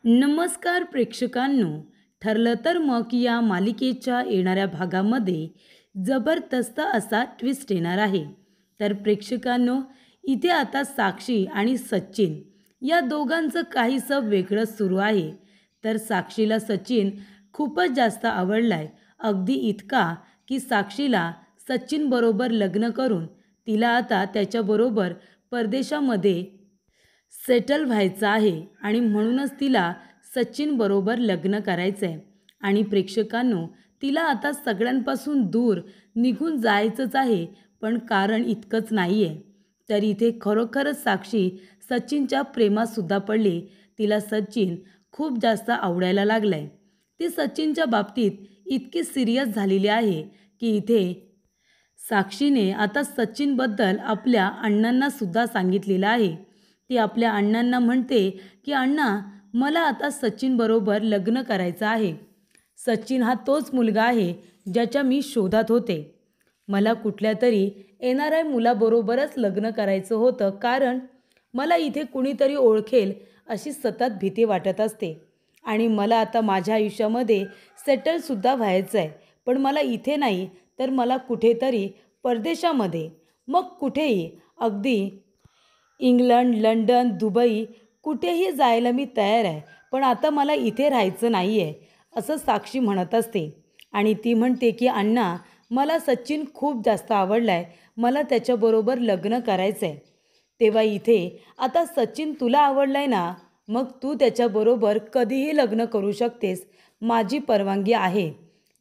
नमस्कार प्रेक्षकांनो. ठरलं तर मग या मालिकेच्या येणाऱ्या भागामध्ये जबरदस्त असा ट्विस्ट येणार आहे. तर प्रेक्षकांनो, इथे आता साक्षी आणि सचिन या दोघांचं काहीसं वेगळं सुरू आहे. तर साक्षीला सचिन खूपच जास्त आवडलाय, अगदी इतका की साक्षीला सचिनबरोबर लग्न करून तिला आता त्याच्याबरोबर परदेशामध्ये सेटल व्हायचं आहे आणि म्हणूनच तिला सचिनबरोबर लग्न करायचं आहे. आणि प्रेक्षकांनो, तिला आता सगळ्यांपासून दूर निघून जायचंच आहे. पण कारण इतकंच नाही आहे. तर इथे खरोखरच साक्षी सचिनच्या प्रेमातसुद्धा पडली. तिला सचिन खूप जास्त आवडायला लागला आहे. ती सचिनच्या बाबतीत इतकी सिरियस झालेली आहे की इथे साक्षीने आता सचिनबद्दल आपल्या अण्णांना सुद्धा सांगितलेलं आहे. ती आपल्या अण्णांना म्हणते की अण्णा, मला आता सचिनबरोबर लग्न करायचं आहे. सचिन हा तोच मुलगा आहे ज्याच्या मी शोधात होते. मला कुठल्या तरी येणाऱ्या मुलाबरोबरच लग्न करायचं होतं, कारण मला इथे कुणीतरी ओळखेल अशी सतत भीती वाटत असते. आणि मला आता माझ्या आयुष्यामध्ये सेटलसुद्धा व्हायचं आहे. पण मला इथे नाही, तर मला कुठेतरी परदेशामध्ये, मग कुठेही, अगदी इंग्लंड, लंडन, दुबई कुठेही जायला मी तयार आहे. पण आता मला इथे राहायचं नाही आहे, असं साक्षी म्हणत असते. आणि ती म्हणते की अण्णा, मला सचिन खूप जास्त आवडला आहे. मला त्याच्याबरोबर लग्न करायचं आहे. तेव्हा इथे आता सचिन तुला आवडला आहे ना, मग तू त्याच्याबरोबर कधीही लग्न करू शकतेस. माझी परवानगी आहे.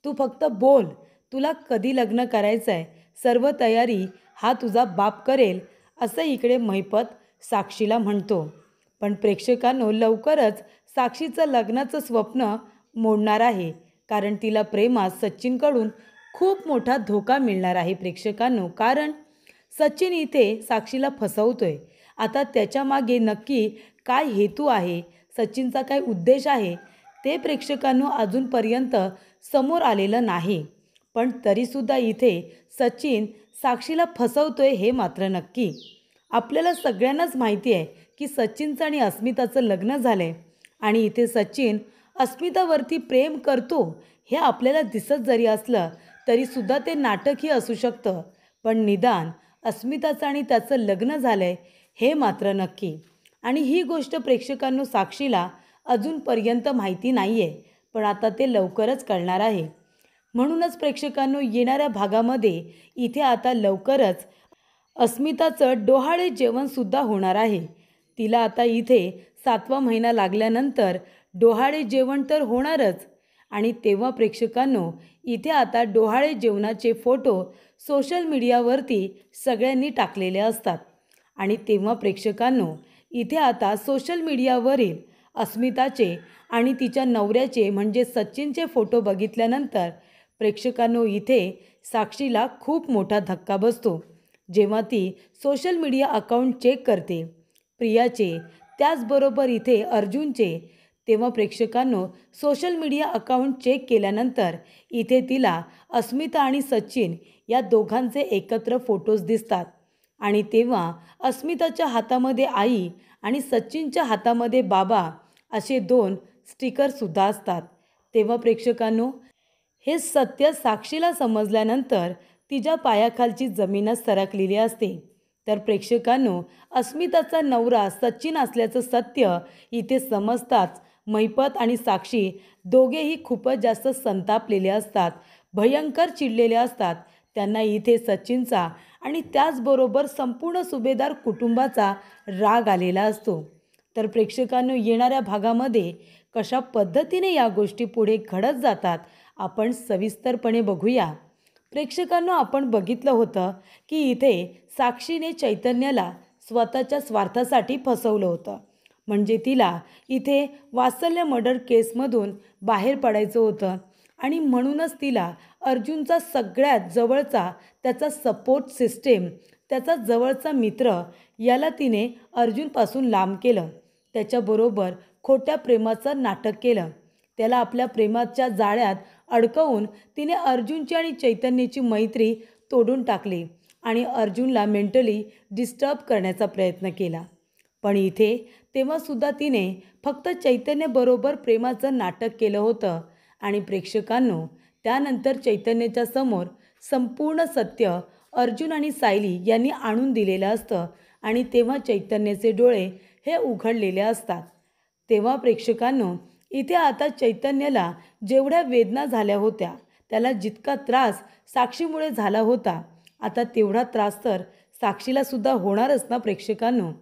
तू फक्त बोल, तुला कधी लग्न करायचं आहे. सर्व तयारी हा तुझा बाप करेल, असं इकडे महिपत साक्षीला म्हणतो. पण प्रेक्षकांनो, लवकरच साक्षीचं लग्नाचं स्वप्न मोडणार आहे, कारण तिला प्रेमात सचिनकडून खूप मोठा धोका मिळणार आहे प्रेक्षकांनो. कारण सचिन इथे साक्षीला फसवतोय. आता त्याच्या मागे नक्की काय हेतू आहे, सचिनचा काय उद्देश आहे, ते प्रेक्षकांनो अजूनपर्यंत समोर आलेलं नाही. पण तरीसुद्धा इथे सचिन साक्षीला फसवतोय हे मात्र नक्की. आपल्याला सगळ्यांनाच माहिती आहे की सचिनचं आणि अस्मिताचं लग्न झालं आहे. आणि इथे सचिन अस्मितावरती प्रेम करतो हे आपल्याला दिसत जरी असलं तरीसुद्धा ते नाटकही असू शकतं. पण निदान अस्मिताचं आणि त्याचं लग्न झालं आहे हे मात्र नक्की. आणि ही गोष्ट प्रेक्षकांनो साक्षीला अजूनपर्यंत माहिती नाही आहे. पण आता ते लवकरच कळणार आहे. म्हणूनच प्रेक्षकांनो, येणाऱ्या भागामध्ये इथे आता लवकरच अस्मिताचं डोहाळे जेवणसुद्धा होणार आहे. तिला आता इथे 7वा महिना लागल्यानंतर डोहाळे जेवण तर होणारच. आणि तेव्हा प्रेक्षकांनो, इथे आता डोहाळे जेवणाचे फोटो सोशल मीडियावरती सगळ्यांनी टाकलेले असतात. आणि तेव्हा प्रेक्षकांनो, इथे आता सोशल मीडियावरील अस्मिताचे आणि तिच्या नवऱ्याचे म्हणजे सचिनचे फोटो बघितल्यानंतर प्रेक्षकांनो, इथे साक्षीला खूप मोठा धक्का बसतो. जेव्हा ती सोशल मीडिया अकाउंट चेक करते प्रियाचे, त्याचबरोबर इथे अर्जुनचे, तेव्हा प्रेक्षकांनो, सोशल मीडिया अकाउंट चेक केल्यानंतर इथे तिला अस्मिता आणि सचिन या दोघांचे एकत्र फोटोज दिसतात. आणि तेव्हा अस्मिताच्या हातामध्ये आई आणि सचिनच्या हातामध्ये बाबा असे 2 स्टिकरसुद्धा असतात. तेव्हा प्रेक्षकांनो, हे सत्य साक्षीला समजल्यानंतर तिच्या पायाखालची जमीनच सरकलेली असते. तर प्रेक्षकांनो, अस्मिताचा नवरा सचिन असल्याचं सत्य इथे समजताच महिपत आणि साक्षी दोघेही खूपच जास्त संतापलेले असतात, भयंकर चिडलेले असतात. त्यांना इथे सचिनचा आणि त्याचबरोबर संपूर्ण सुभेदार कुटुंबाचा राग आलेला असतो. तर प्रेक्षकांनो, येणाऱ्या भागामध्ये कशा पद्धतीने या गोष्टी पुढे घडत जातात आपण सविस्तरपणे बघूया. प्रेक्षकांनो, आपण बघितलं होतं की इथे साक्षीने चैतन्याला स्वतःच्या स्वार्थासाठी फसवलं होतं. म्हणजे तिला इथे वात्सल्य मर्डर केसमधून बाहेर पडायचं होतं. आणि म्हणूनच तिला अर्जुनचा सगळ्यात जवळचा, त्याचा सपोर्ट सिस्टीम, त्याचा जवळचा मित्र याला तिने अर्जुनपासून लांब केलं. त्याच्याबरोबर खोट्या प्रेमाचं नाटक केलं. त्याला आपल्या प्रेमाच्या जाळ्यात अडकवून तिने अर्जुनची आणि चैतन्याची मैत्री तोडून टाकली आणि अर्जुनला मेंटली डिस्टर्ब करण्याचा प्रयत्न केला. पण इथे तेव्हासुद्धा तिने फक्त चैतन्यबरोबर प्रेमाचं नाटक केलं होतं आणि प्रेक्षकांनो त्यानंतर चैतन्याच्या समोर संपूर्ण सत्य अर्जुन आणि सायली यांनी आणून दिलेलं असतं आणि तेव्हा चैतन्याचे डोळे हे उघडलेले असतात. तेव्हा प्रेक्षकांनो इथे आता चैतन्याला जेवढ्या वेदना झाल्या होत्या, त्याला जितका त्रास साक्षीमुळे झाला होता, आता तेवढा त्रास तर साक्षीला सुद्धा होणारच ना प्रेक्षकांनो.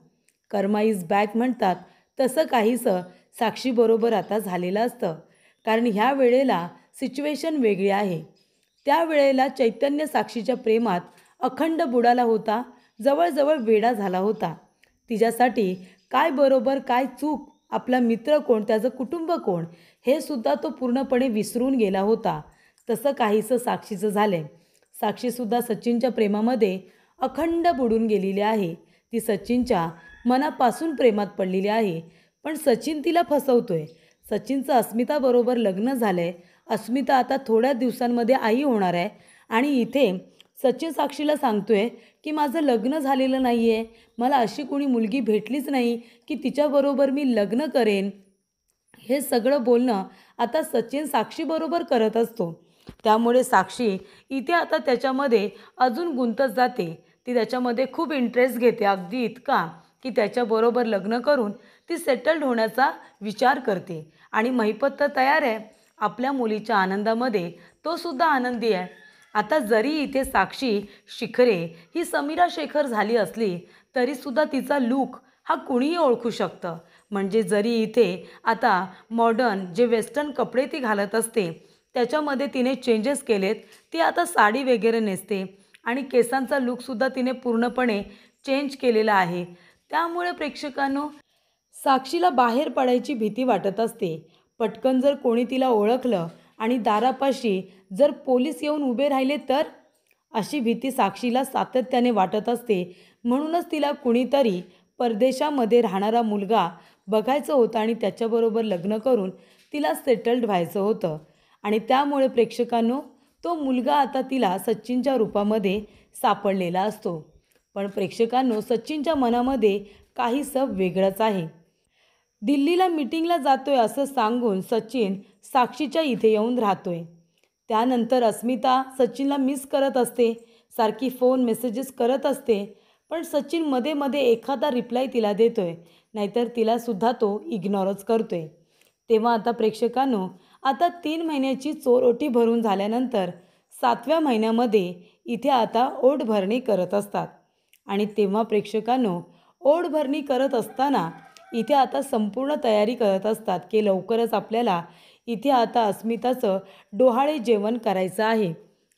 कर्मा इज बॅक म्हणतात तसं काहीसं साक्षीबरोबर आता झालेलं असतं. कारण ह्या वेळेला सिच्युएशन वेगळी आहे. त्यावेळेला चैतन्य साक्षीच्या प्रेमात अखंड बुडाला होता, जवळजवळ वेडा झाला होता. तिच्यासाठी काय बरोबर काय चूक, आपला मित्र कोण, त्याचं कुटुंब कोण, हे सुद्धा तो पूर्णपणे विसरून गेला होता. तसं काहीसं साक्षीचं झालं आहे. साक्षीसुद्धा सचिनच्या प्रेमामध्ये अखंड बुडून गेलेली आहे. ती सचिनच्या मनापासून प्रेमात पडलेली आहे. पण सचिन तिला फसवतोय. सचिनचं अस्मिताबरोबर लग्न झालं आहे. अस्मिता आता थोड्या दिवसांमध्ये आई होणार आहे आणि इथे सचिन साक्षीला सांगतोय की माझं लग्न झालेलं नाही आहे, मला अशी कोणी मुलगी भेटलीच नाही की तिच्याबरोबर मी लग्न करेन. हे सगळं बोलणं आता सचिन साक्षीबरोबर करत असतो. त्यामुळे साक्षी इथे आता त्याच्यामध्ये अजून गुंतत जाते. ती त्याच्यामध्ये खूप इंटरेस्ट घेते, अगदी इतका की त्याच्याबरोबर लग्न करून ती सेटल्ड होण्याचा विचार करते. आणि महिपत तर तयार आहे आपल्या मुलीच्या आनंदामध्ये, तो सुद्धा आनंदी आहे. आता जरी इथे साक्षी शिखरे ही समीरा शेखर झाली असली तरीसुद्धा तिचा लूक हा कुणीही ओळखू शकतं. म्हणजे जरी इथे आता मॉडर्न जे वेस्टर्न कपडे ती घालत असते त्याच्यामध्ये तिने चेंजेस केलेत. ती आता साडी वगैरे नेसते आणि केसांचा लूकसुद्धा तिने पूर्णपणे चेंज केलेला आहे. त्यामुळे प्रेक्षकांनो साक्षीला बाहेर पडायची भीती वाटत असते. पटकन जर कोणी तिला ओळखलं आणि दारापाशी जर पोलीस येऊन उभे राहिले तर, अशी भीती साक्षीला सातत्याने वाटत असते. म्हणूनच तिला कुणीतरी परदेशामध्ये राहणारा मुलगा बघायचं होतं आणि त्याच्याबरोबर लग्न करून तिला सेटल्ड व्हायचं होतं. आणि त्यामुळे प्रेक्षकांनो तो मुलगा आता तिला सचिनच्या रूपामध्ये सापडलेला असतो. पण प्रेक्षकांनो सचिनच्या मनामध्ये काहीसं वेगळंच आहे. दिल्लीला मीटिंगला जातोय असं सांगून सचिन साक्षीच्या इथे येऊन राहतोय. त्यानंतर अस्मिता सचिनला मिस करत असते, सारखी फोन मेसेजेस करत असते. पण सचिन मध्ये मध्ये एखादा रिप्लाय तिला देतोय, नाहीतर तिलासुद्धा तो इग्नोरच करतोय. तेव्हा आता प्रेक्षकांनो आता 3 महिन्याची चोरोटी भरून झाल्यानंतर 7व्या महिन्यामध्ये इथे आता ओढभरणी करत असतात. आणि तेव्हा प्रेक्षकांनो ओढभरणी करत असताना इथे आता संपूर्ण तयारी करत असतात की लवकरच आपल्याला इथे आता अस्मिताचं डोहाळे जेवण करायचं आहे.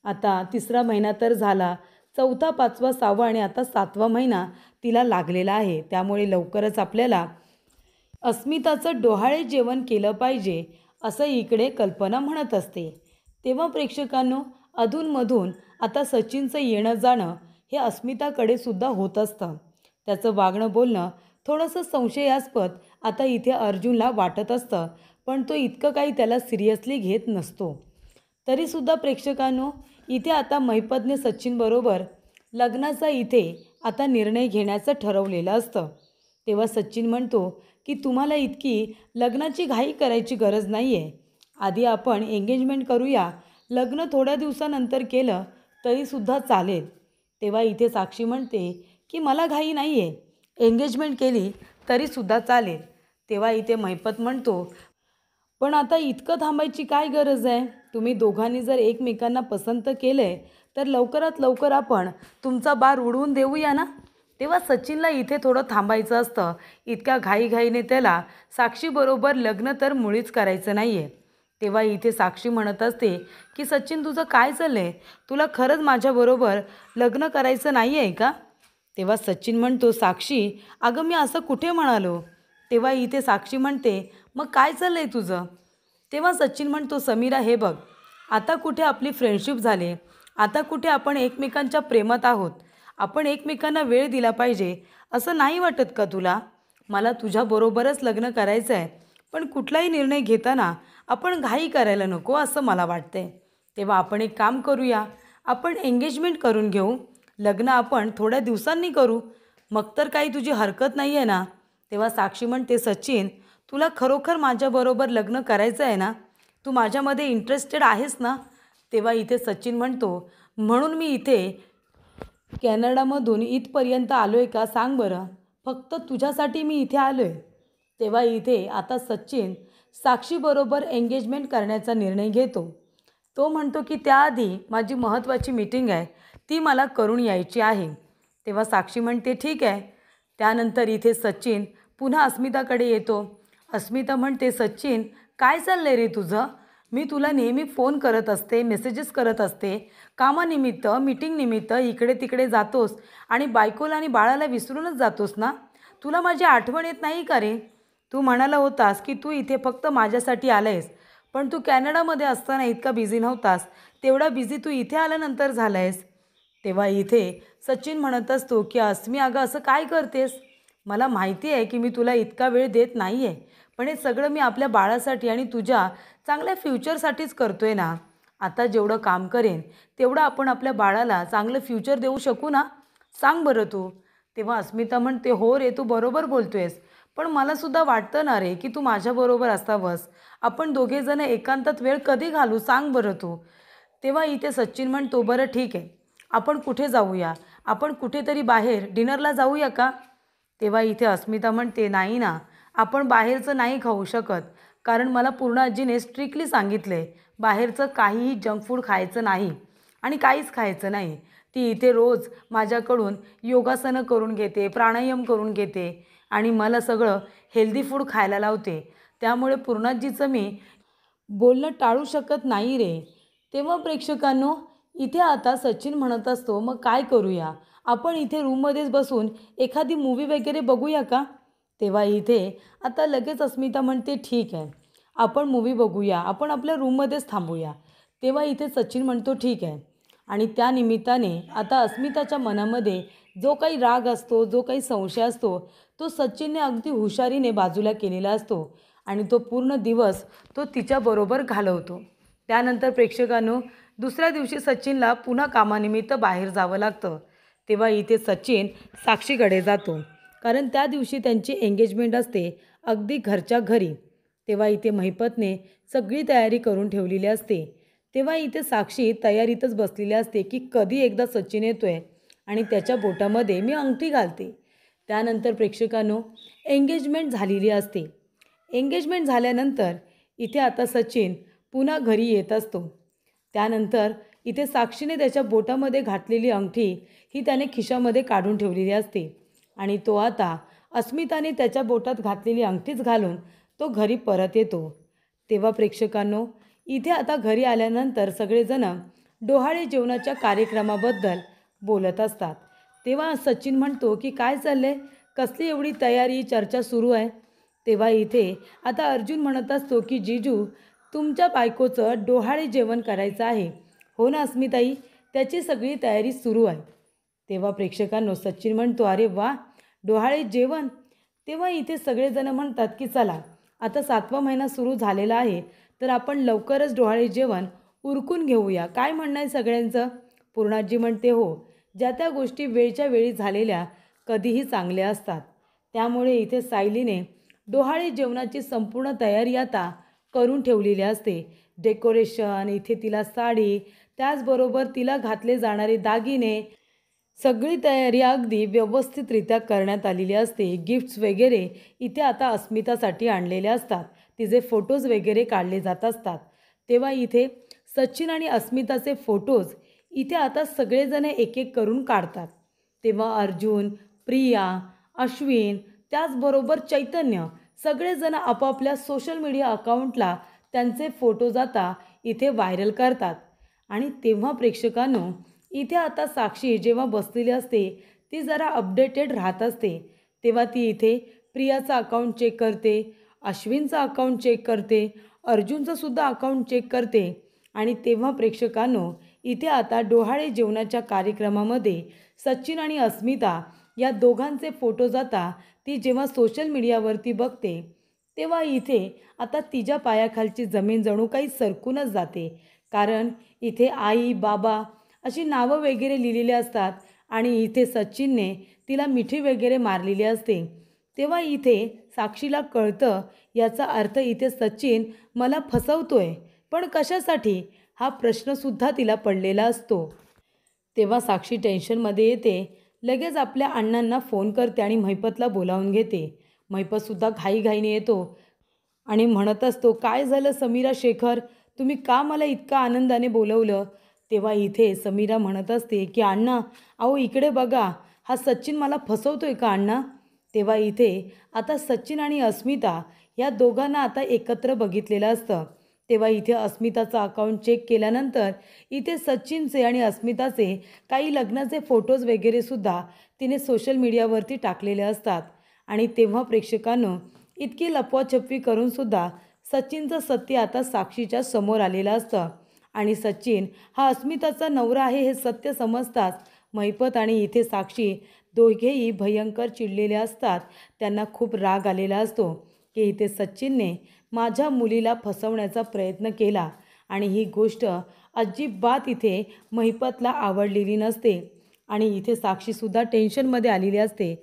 आता 3रा महिना तर झाला, 4था 5वा 6वा आणि आता 7वा महिना तिला लागलेला आहे. त्यामुळे लवकरच आपल्याला अस्मिताचं डोहाळे जेवण केलं पाहिजे असं इकडे कल्पना म्हणत असते. तेव्हा प्रेक्षकांनो अधूनमधून आता सचिनचं येणं जाणं हे अस्मिताकडे सुद्धा होत असतं. त्याचं वागणं बोलणं थोडंसं संशयास्पद आता इथे अर्जुनला वाटत असतं, पण तो इतकं काही त्याला सिरियसली घेत नसतो. तरीसुद्धा प्रेक्षकांनो इथे आता महिपतने सचिनबरोबर लग्नाचा इथे आता निर्णय घेण्याचं ठरवलेलं असतं. तेव्हा सचिन म्हणतो की तुम्हाला इतकी लग्नाची घाई करायची गरज नाही आहे, आधी आपण एंगेजमेंट करूया, लग्न थोड्या दिवसानंतर केलं तरीसुद्धा चालेल. तेव्हा इथे साक्षी म्हणते की मला घाई नाही आहे, एंगेजमेंट केली तरीसुद्धा चालेल. तेव्हा इथे महिपत म्हणतो पण आता इतकं थांबायची काय गरज आहे, तुम्ही दोघांनी जर एकमेकांना पसंत केलं आहे तर लवकरात लवकर आपण तुमचा बार उडवून देऊया ना. तेव्हा सचिनला इथे थोडं थांबायचं असतं. इतक्या घाईघाईने त्याला साक्षीबरोबर लग्न तर मुळीच करायचं नाही आहे. तेव्हा इथे साक्षी म्हणत असते की सचिन तुझं काय चाललं आहे, तुला खरंच माझ्याबरोबर लग्न करायचं नाही आहे का. तेव्हा सचिन म्हणतो साक्षी अगं मी असं कुठे म्हणालो. तेव्हा इथे साक्षी म्हणते मग काय चाललं आहे तुझं. तेव्हा सचिन म्हणतो समीरा हे बघ, आता कुठे आपली फ्रेंडशिप झाली, आता कुठे आपण एकमेकांच्या प्रेमात आहोत, आपण एकमेकांना वेळ दिला पाहिजे असं नाही वाटत का तुला. मला तुझ्याबरोबरच लग्न करायचं आहे, पण कुठलाही निर्णय घेताना आपण घाई करायला नको असं मला वाटतंय. तेव्हा आपण एक काम करूया, आपण एंगेजमेंट करून घेऊ, लग्न आपण थोड्या दिवसांनी करू, मग तर काही तुझी हरकत नाही आहे ना. तेव्हा साक्षी म्हणते, सचिन तुला खरोखर माझ्याबरोबर लग्न करायचं आहे ना? तू माझ्यामध्ये इंटरेस्टेड आहेस ना? तेव्हा इथे सचिन म्हणतो, म्हणून मी इथे कॅनडामधून इथपर्यंत आलो आहे का सांग बरं, फक्त तुझ्यासाठी मी इथे आलो आहे. तेव्हा इथे आता सचिन साक्षीबरोबर एंगेजमेंट करण्याचा निर्णय घेतो. तो म्हणतो की त्याआधी माझी महत्त्वाची मीटिंग आहे, ती मला करून यायची आहे. तेव्हा साक्षी म्हणते ठीक आहे. त्यानंतर इथे सचिन पुन्हा अस्मिताकडे येतो. अस्मिता म्हणते, सचिन काय चाललं आहे रे तुझं? मी तुला नेहमी फोन करत असते, मेसेजेस करत असते, कामानिमित्त मीटिंगनिमित्त इकडे तिकडे जातोस आणि बायकोला आणि बाळाला विसरूनच जातोस ना? तुला माझी आठवण येत नाही का रे? तू म्हणाला होतास की तू इथे फक्त माझ्यासाठी आला आहेस, पण तू कॅनडामध्ये असताना इतका बिझी नव्हतास, तेवढा बिझी तू इथे आल्यानंतर झाला आहेस. तेव्हा इथे सचिन म्हणत असतो की अस्मी अगं असं काय करतेस? मला माहिती आहे की मी तुला इतका वेळ देत नाही आहे, पण हे सगळं मी आपल्या बाळासाठी आणि तुझ्या चांगल्या फ्युचरसाठीच करतोय ना. आता जेवढं काम करेन तेवढं आपण आपल्या बाळाला चांगलं फ्युचर देऊ शकू ना? सांग बरं तू. तेव्हा अस्मिता म्हणते, हो रे तू बरोबर बोलतोयस, पण मलासुद्धा वाटतं ना रे की तू माझ्याबरोबर असावंस. आपण दोघेजणं एकांतात वेळ कधी घालू सांग बरं तू. तेव्हा इथे सचिन म्हणतो, बरं ठीक आहे, आपण कुठे जाऊया? आपण कुठेतरी बाहेर डिनरला जाऊया का? तेव्हा इथे अस्मिता म्हणते, नाही ना, आपण बाहेरचं नाही खाऊ शकत, कारण मला पूर्ण आजीने स्ट्रिक्टली सांगितले बाहेरचं काहीही जंक फूड खायचं नाही आणि काहीच खायचं नाही. ती इथे रोज माझ्याकडून योगासनं करून घेते, प्राणायाम करून घेते आणि मला सगळं हेल्दी फूड खायला लावते. त्यामुळे पूर्णाजीचं मी बोलणं टाळू शकत नाही रे. तेव्हा प्रेक्षकांनो, इथे आता सचिन म्हणत असतो, मग काय करूया? आपण इथे रूममध्येच बसून एखादी मूवी वगैरे बघूया का? तेव्हा इथे आता लगेच अस्मिता म्हणते, ठीक आहे, आपण मूवी बघूया, आपण आपल्या रूममध्येच थांबूया. तेव्हा इथे सचिन म्हणतो ठीक आहे. आणि त्या निमित्ताने आता अस्मिताच्या मनामध्ये जो काही राग असतो, जो काही संशय असतो, तो सचिनने अगदी हुशारीने बाजूला केलेला असतो आणि तो पूर्ण दिवस तो तिच्याबरोबर घालवतो. त्यानंतर प्रेक्षकांनो, दुसऱ्या दिवशी सचिनला पुन्हा कामानिमित्त बाहेर जावं लागतं. तेव्हा इथे सचिन साक्षीकडे जातो, कारण त्या दिवशी त्यांची एंगेजमेंट असते अगदी घरच्या घरी. तेव्हा इथे महिपतने सगळी तयारी करून ठेवलेली असते. तेव्हा इथे साक्षी तयारीतच बसलेली असते की कधी एकदा सचिन येतोय आणि त्याच्या बोटामध्ये मी अंगठी घालते. त्यानंतर प्रेक्षकांनो, एंगेजमेंट झालेली असते. एंगेजमेंट झाल्यानंतर इथे आता सचिन पुन्हा घरी येत असतो. त्यानंतर इथे साक्षीने त्याच्या बोटामध्ये घातलेली अंगठी ही त्याने खिशामध्ये काढून ठेवलेली असते आणि तो आता अस्मिताने त्याच्या बोटात घातलेली अंगठीच घालून तो घरी परत येतो. तेव्हा प्रेक्षकांनो, इथे आता घरी आल्यानंतर सगळेजण डोहाळे जेवणाच्या कार्यक्रमाबद्दल बोलत असतात. तेव्हा सचिन म्हणतो की काय चाललं आहे, कसली एवढी तयारी चर्चा सुरू आहे? तेव्हा इथे आता अर्जुन म्हणत असतो की जीजू, तुमच्या बायकोचं डोहाळे जेवण करायचं आहे. हो ना अस्मिताई, त्याची सगळी तयारी सुरू आहे. तेव्हा प्रेक्षकांनो, सचिन म्हणतो, अरे वा, डोहाळे जेवण. तेव्हा इथे सगळेजण म्हणतात की चला, आता 7वा महिना सुरू झालेला आहे, तर आपण लवकरच डोहाळे जेवण उरकून घेऊया. काय म्हणणं आहे सगळ्यांचं? पूर्णाजी म्हणते, हो, ज्या त्या गोष्टी वेळच्या वेळी झालेल्या कधीही चांगल्या असतात. त्यामुळे इथे सायलीने डोहाळे जेवणाची संपूर्ण तयारी आता करून ठेवलेली असते. डेकोरेशन, इथे तिला साडी, त्याचबरोबर तिला घातले जाणारे दागिने, सगळी तयारी अगदी व्यवस्थितरित्या करण्यात आलेली असते. गिफ्ट्स वगैरे इथे आता अस्मितासाठी आणलेले असतात. तिचे फोटोज वगैरे काढले जात असतात. तेव्हा इथे सचिन आणि अस्मिताचे फोटोज इथे आता सगळेजण एक एक करून काढतात. तेव्हा अर्जुन, प्रिया, अश्विन, त्याचबरोबर चैतन्य सगळेजण आपापल्या सोशल मीडिया अकाउंटला त्यांचे फोटोज आता इथे व्हायरल करतात. आणि तेव्हा प्रेक्षकांनो, इथे आता साक्षी जेव्हा बसलेली असते, ती जरा अपडेटेड राहत असते. तेव्हा ती इथे प्रियाचा अकाउंट चेक करते, अश्विनचा अकाउंट चेक करते, अर्जुनचं सुद्धा अकाउंट चेक करते. आणि तेव्हा प्रेक्षकांनो, इथे आता डोहाळे जेवणाच्या कार्यक्रमामध्ये सचिन आणि अस्मिता या दोघांचे फोटोज आता ती जेव्हा सोशल मीडियावरती बघते, तेव्हा इथे आता तिच्या पायाखालची जमीन जणू काही सरकूनच जाते. कारण इथे आई, बाबा अशी नावं वगैरे लिहिलेली असतात आणि इथे सचिनने तिला मिठी वगैरे मारलेली असते. तेव्हा इथे साक्षीला कळतं याचा अर्थ इथे सचिन मला फसवतोय, पण कशासाठी हा प्रश्नसुद्धा तिला पडलेला असतो. तेव्हा साक्षी टेन्शनमध्ये येते. लगेच आपल्या अण्णांना फोन करते आणि महिपतला बोलावून घेते. महिपतसुद्धा घाईघाईने येतो आणि म्हणत असतो, काय झालं समीरा शेखर, तुम्ही का मला इतका आनंदाने बोलवलं. तेव्हा इथे समीरा म्हणत असते की अण्णा, अहो इकडे बघा, हा सचिन मला फसवतोय का अण्णा. तेव्हा इथे आता सचिन आणि अस्मिता या दोघांना आता एकत्र बघितलेलं असतं. तेव्हा इथे अस्मिताचं अकाउंट चेक केल्यानंतर इथे सचिनचे आणि अस्मिताचे काही लग्नाचे फोटोज वगैरेसुद्धा तिने सोशल मीडियावरती टाकलेले असतात. आणि तेव्हा प्रेक्षकांनो, इतकी लपवाछपवी करूनसुद्धा सचिनचं सत्य आता साक्षीच्या समोर आलेलं असतं. आणि सचिन हा अस्मिताचा नवरा आहे हे सत्य समजताच महिपत आणि इथे साक्षी दोघेही भयंकर चिडलेले असतात. त्यांना खूप राग आलेला असतो की इथे सचिनने माझ्या मुलीला फसवण्याचा प्रयत्न केला आणि ही गोष्ट अजिबात इथे महिपतला आवडलेली नसते. आणि इथे साक्षीसुद्धा टेन्शनमध्ये आलेली असते,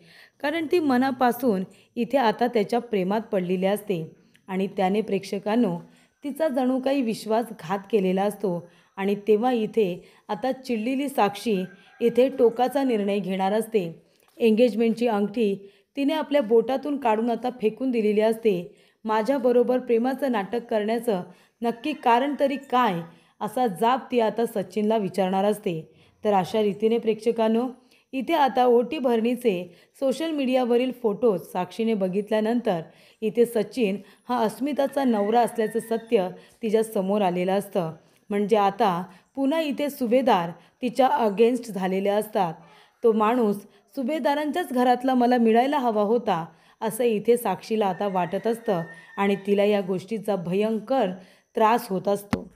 कारण ती मनापासून इथे आता त्याच्या प्रेमात पडलेली असते. आणि त्याने प्रेक्षकांनो तिचा जणू काही विश्वासघात केलेला असतो. आणि तेव्हा इथे आता चिडलेली साक्षी इथे टोकाचा निर्णय घेणार असते. एंगेजमेंटची अंगठी तिने आपल्या बोटातून काढून आता फेकून दिलेली असते. माझ्याबरोबर प्रेमाचं नाटक करण्याचं नक्की कारण तरी काय, असा जाब ती आता सचिनला विचारणार असते. तर अशा रीतीने प्रेक्षकांनो, इथे आता ओटी भरणीचे सोशल मीडियावरील फोटोज साक्षीने बघितल्यानंतर इथे सचिन हा अस्मिताचा नवरा असल्याचं सत्य तिच्या समोर आलेलं असतं. म्हणजे आता पुन्हा इथे सुभेदार तिच्या अगेन्स्ट झालेले असतात. तो माणूस सुभेदारांच्याच घरातला मला मिळायला हवा होता, असं इथे साक्षीला आता वाटत असतं आणि तिला या गोष्टीचा भयंकर त्रास होत असतो.